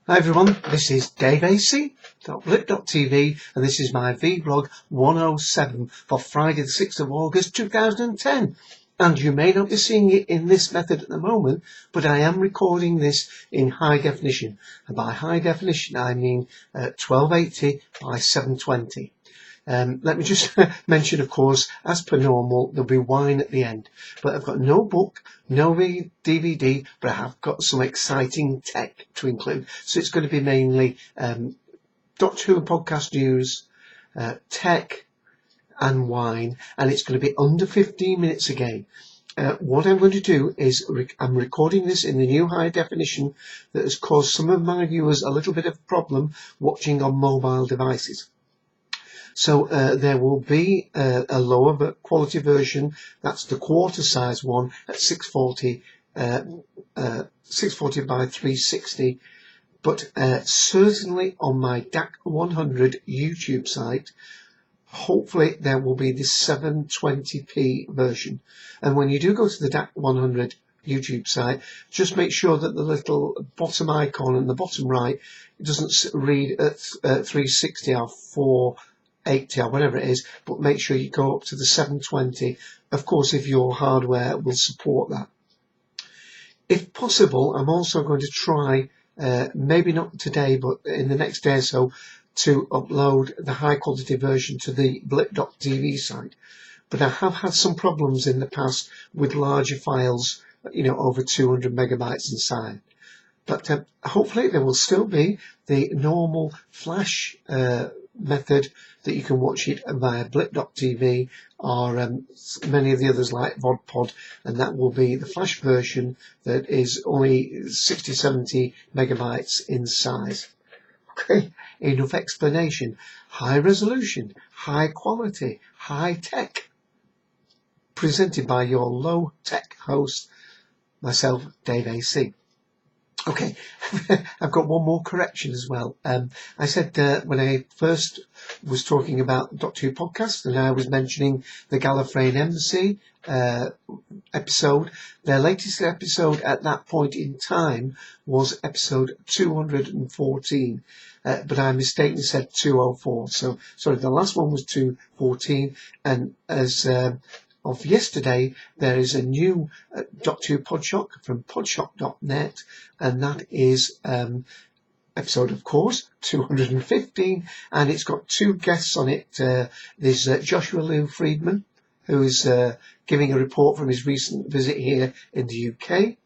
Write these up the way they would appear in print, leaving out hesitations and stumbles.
Hi everyone, this is daveac.blip.tv and this is my vblog 107 for Friday the 6th of August 2010. And you may not be seeing it in this method at the moment, but I am recording this in high definition. And by high definition I mean 1280 by 720. Let me just mention, of course, as per normal, there'll be wine at the end. But I've got no book, no DVD, but I have got some exciting tech to include. So it's going to be mainly Doctor Who podcast news, tech and wine, and it's going to be under 15 minutes again. What I'm going to do is I'm recording this in the new high definition that has caused some of my viewers a little bit of problem watching on mobile devices. So there will be a lower quality version. That's the quarter size one at 640 by 360. But certainly on my DAC 100 YouTube site, hopefully there will be the 720p version. And when you do go to the DAC 100 YouTube site, just make sure that the little bottom icon in the bottom right, it doesn't read at 360 or 480 or whatever it is, but make sure you go up to the 720, of course, if your hardware will support that. If possible, I'm also going to try, maybe not today, but in the next day or so, to upload the high quality version to the blip.tv site. But I have had some problems in the past with larger files, over 200 megabytes inside. But hopefully there will still be the normal flash method that you can watch it via blip.tv or many of the others like VodPod, and that will be the flash version that is only 60-70 megabytes in size. Okay, enough explanation. High resolution, high quality, high tech. Presented by your low tech host, myself, Dave AC. Okay, I've got one more correction as well. I said when I first was talking about Doctor Who podcast and I was mentioning the Gallifreyan Embassy episode, their latest episode at that point in time was episode 214. But I mistakenly said 204. So, sorry, the last one was 214. And as of yesterday, there is a new Doctor Who Podshock from podshock.net, and that is episode, of course, 215, and it's got two guests on it. There's Joshua Lou Friedman, who is giving a report from his recent visit here in the UK,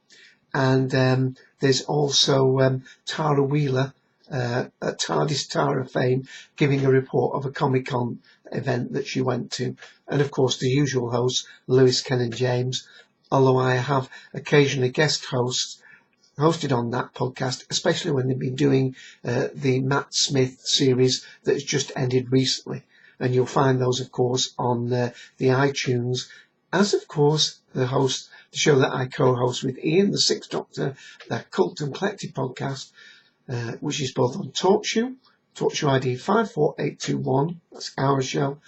and there's also Tara Wheeler, at TARDIS Tara fame, giving a report of a Comic-Con event that she went to, and of course the usual hosts, Lewis, Ken and James, although I have occasionally guest hosts hosted on that podcast, especially when they've been doing the Matt Smith series that has just ended recently, and you'll find those of course on the iTunes, as of course the show that I co-host with Ian, the Sixth Doctor, the Cult and Collective podcast, which is both on TalkShoe ID 54821, that's our show,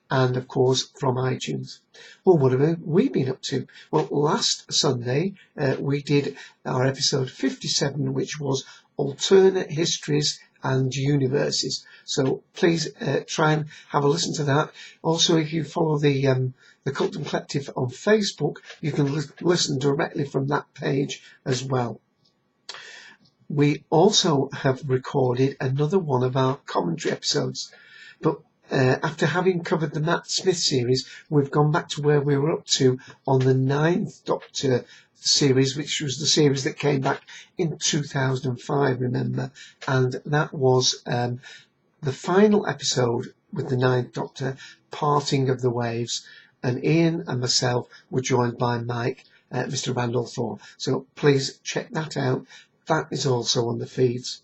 and of course from iTunes. Well, what have we been up to? Well, last Sunday we did our episode 57, which was Alternate Histories and Universes. So please try and have a listen to that. Also, if you follow the Cult and Collective on Facebook, you can listen directly from that page as well. We also have recorded another one of our commentary episodes, but after having covered the Matt Smith series, we've gone back to where we were up to on the 9th Doctor series, which was the series that came back in 2005, remember, and that was the final episode with the 9th Doctor, Parting of the Waves, and Ian and myself were joined by Mike, Mr. Randall Thorne. So please check that out. That is also on the feeds.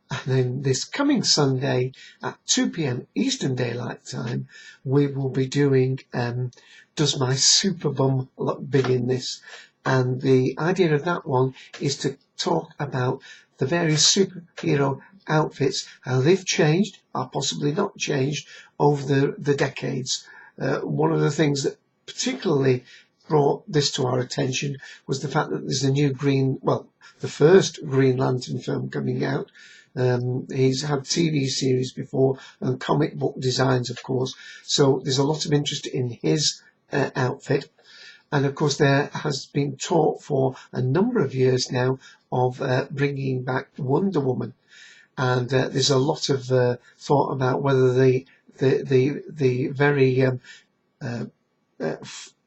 And then this coming Sunday at 2 p.m. Eastern Daylight Time, we will be doing Does My Super Bum Look Big in This? And the idea of that one is to talk about the various superhero outfits, how they've changed, or possibly not changed, over the decades. One of the things that particularly brought this to our attention was the fact that there's a new the first Green Lantern film coming out. He's had TV series before and comic book designs, of course. So there's a lot of interest in his outfit. And of course, there has been talk for a number of years now of bringing back Wonder Woman. And there's a lot of thought about whether the very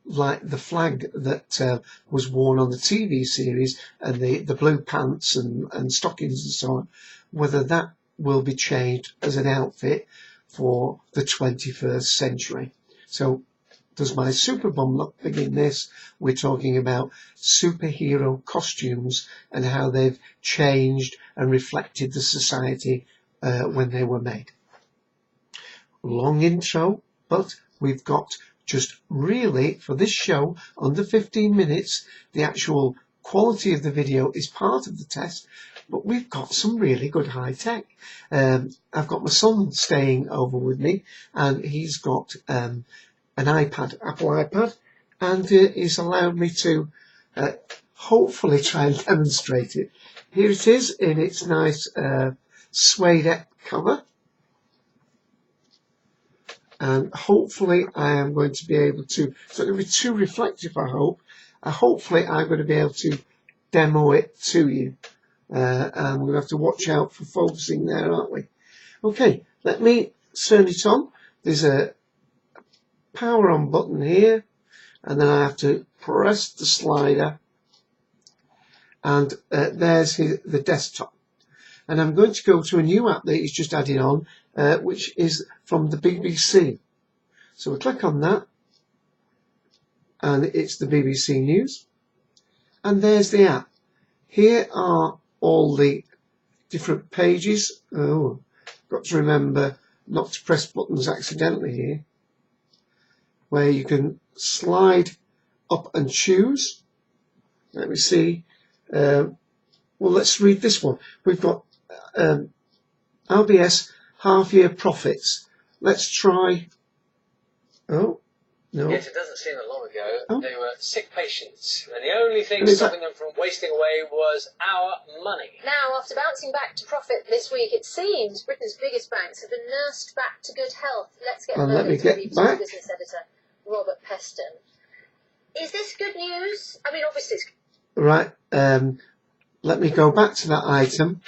like the flag that was worn on the TV series and the blue pants and stockings and so on, whether that will be changed as an outfit for the 21st century. So does my super bum look big in this? We're talking about superhero costumes and how they've changed and reflected the society when they were made. Long intro, but we've got just really, for this show, under 15 minutes. The actual quality of the video is part of the test, but we've got some really good high tech. I've got my son staying over with me, and he's got an iPad, Apple iPad, and he's allowed me to hopefully try and demonstrate it. Here it is in its nice suede cover. And hopefully I am going to be able to, it's not going to be too reflective, I hope. Hopefully I'm going to be able to demo it to you. And we're going to have to watch out for focusing there, aren't we? Okay, let me turn it on. There's a power on button here, and then I have to press the slider, and there's the desktop. And I'm going to go to a new app that he's just added on, which is from the BBC. So we click on that, and it's the BBC News. And there's the app. Here are all the different pages. Oh, got to remember not to press buttons accidentally here. Where you can slide up and choose. Let me see. Well, let's read this one. We've got RBS half-year profits. Let's try. Oh, no. Yet it doesn't seem that long ago they were sick patients, and the only thing stopping them from wasting away was our money. Now, after bouncing back to profit this week, it seems Britain's biggest banks have been nursed back to good health. Let's get let me get back. Business editor Robert Peston. Is this good news? I mean, obviously it's... Right, let me go back to that item.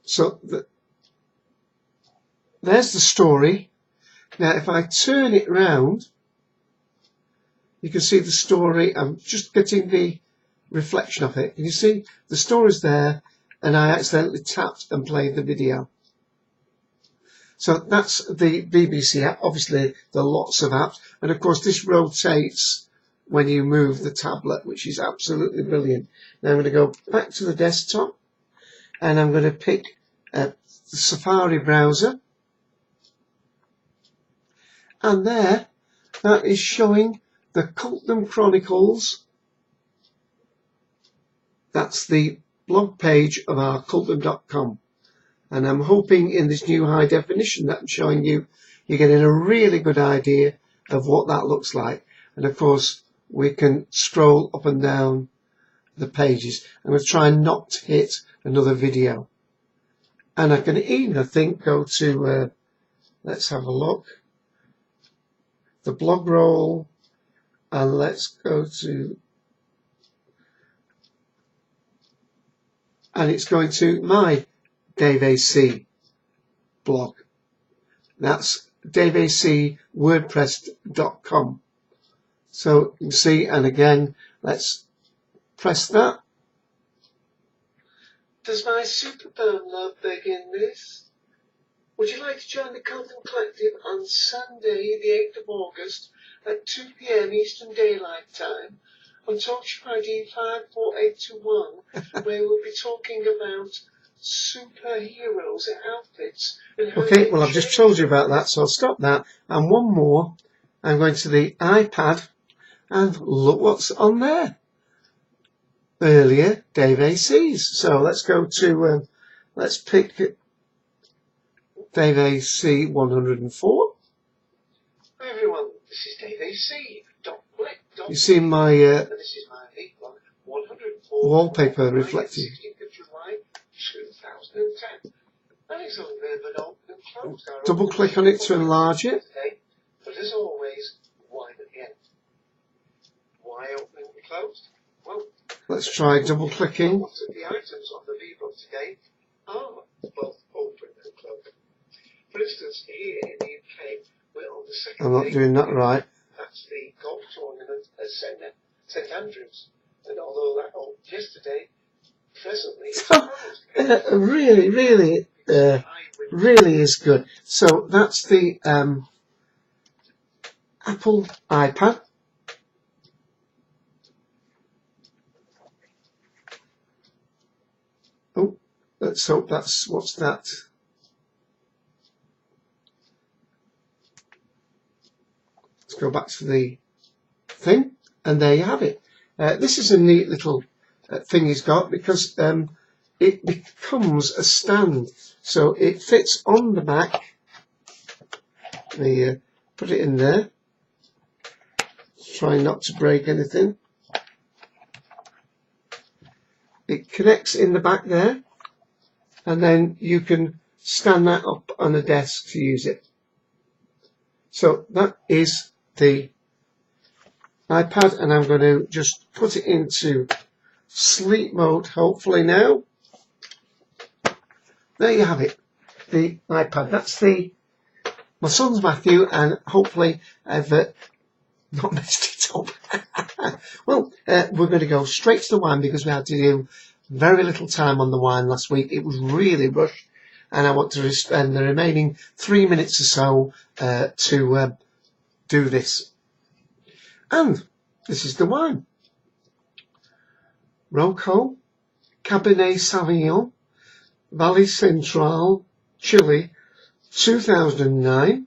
So there's the story. Now if I turn it round, you can see the story. I'm just getting the reflection of it. Can you see the story's there, and I accidentally tapped and played the video. So that's the BBC app. Obviously there are lots of apps, and of course this rotates when you move the tablet, which is absolutely brilliant. Now I'm going to go back to the desktop, and I'm going to pick the Safari browser, and there, that is showing the Cultdom Chronicles. That's the blog page of our cultdom.com, and I'm hoping in this new high definition that I'm showing you, you're getting a really good idea of what that looks like. And of course we can scroll up and down the pages. I'm going to try not to hit another video. And I can even, I think, go to, let's have a look, the blog roll, and let's go to, and it's going to my daveac blog. That's daveacwordpress.com. So you can see, and again, let's press that. Does my superbird love begin this? Would you like to join the Cultdom Collective on Sunday, the 8th of August at 2 p.m. Eastern Daylight Time on TalkShoe ID 54821, where we'll be talking about superheroes and outfits. Okay, well I've just told you about that, so I'll stop that. And one more, I'm going to the iPad, and look what's on there. Earlier daveac's. So let's go to, let's pick daveac 104. Hi everyone, this is receive. Click. You see my And this is my vblog 104 wallpaper reflecting. 16th of July 2010. And it's open and open and closed. Double click on it to enlarge it. But as always, why at the end? Why open and closed? Well, let's try double clicking. Lots of the items on the vblog today are both open and closed. For instance, here in the UK, we're on the second I'm not doing that right. That's the golf tournament at St Andrews. And although that opened yesterday, presently it's closed. Really is good. So that's the Apple iPad. Oh, let's hope that's, what's that? Let's go back to the thing, and there you have it. This is a neat little thing he's got, because it becomes a stand, so it fits on the back. Put it in there. Try not to break anything. It connects in the back there, and then you can stand that up on a desk to use it. So that is the iPad, and I'm going to just put it into sleep mode, hopefully now. There you have it, the iPad. That's my son's Matthew, and hopefully I've not messed it up. Well, we're going to go straight to the wine, because we had to do very little time on the wine last week. It was really rushed, and I want to spend the remaining 3 minutes or so to do this. And this is the wine. Rocco, Cabernet Sauvignon, Valley Central, Chile, 2009.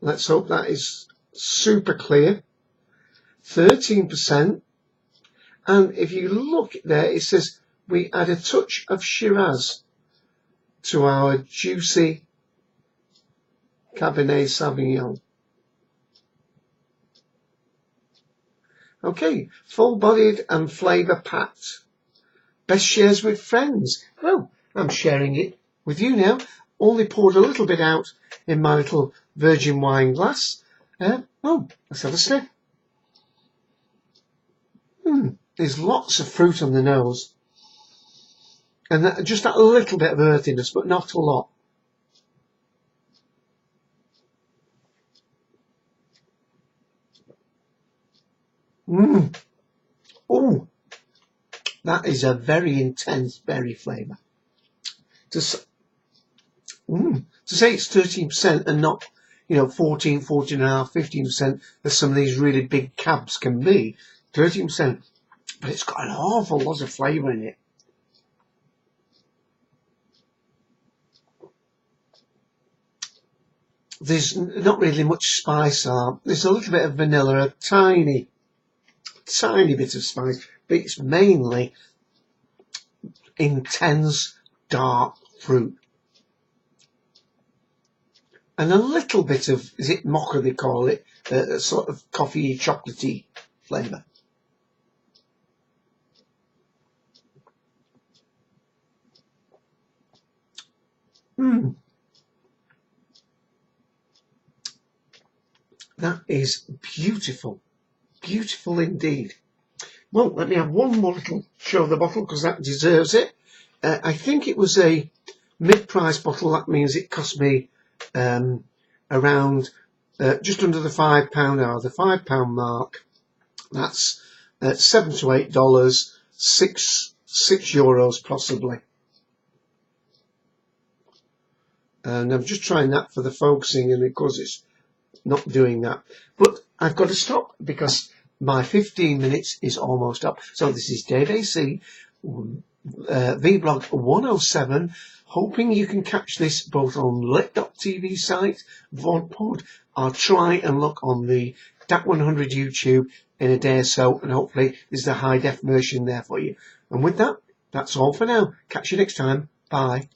Let's hope that is super clear. 13%. And if you look there, it says we add a touch of Shiraz to our juicy Cabernet Sauvignon. Okay, full-bodied and flavour-packed. Best shares with friends. Well, I'm sharing it with you now. Only poured a little bit out in my little virgin wine glass. Let's have a sniff. There's lots of fruit on the nose. And just that little bit of earthiness, but not a lot. Oh, that is a very intense berry flavour. To say it's 13% and not, 14, 14.5%, 15%, as some of these really big cabs can be. 13%, but it's got an awful lot of flavour in it. There's not really much spice. There's a little bit of vanilla, a tiny bit of spice, but it's mainly intense dark fruit. And a little bit of, is it mocha they call it, a sort of coffee chocolatey flavour. That is beautiful. Beautiful indeed. Well, let me have one more little show of the bottle, because that deserves it. I think it was a mid-price bottle. That means it cost me around just under the £5 hour, the £5 mark. That's $7 to $8, €6 possibly. And I'm just trying that for the focusing, and of course it's not doing that. But I've got to stop, because my 15 minutes is almost up. So this is daveac, vblog 107, hoping you can catch this both on lit.tv site, VodPod. I'll try and look on the DAC 100 YouTube in a day or so, and hopefully there's the high def version there for you. And with that, that's all for now. Catch you next time. Bye.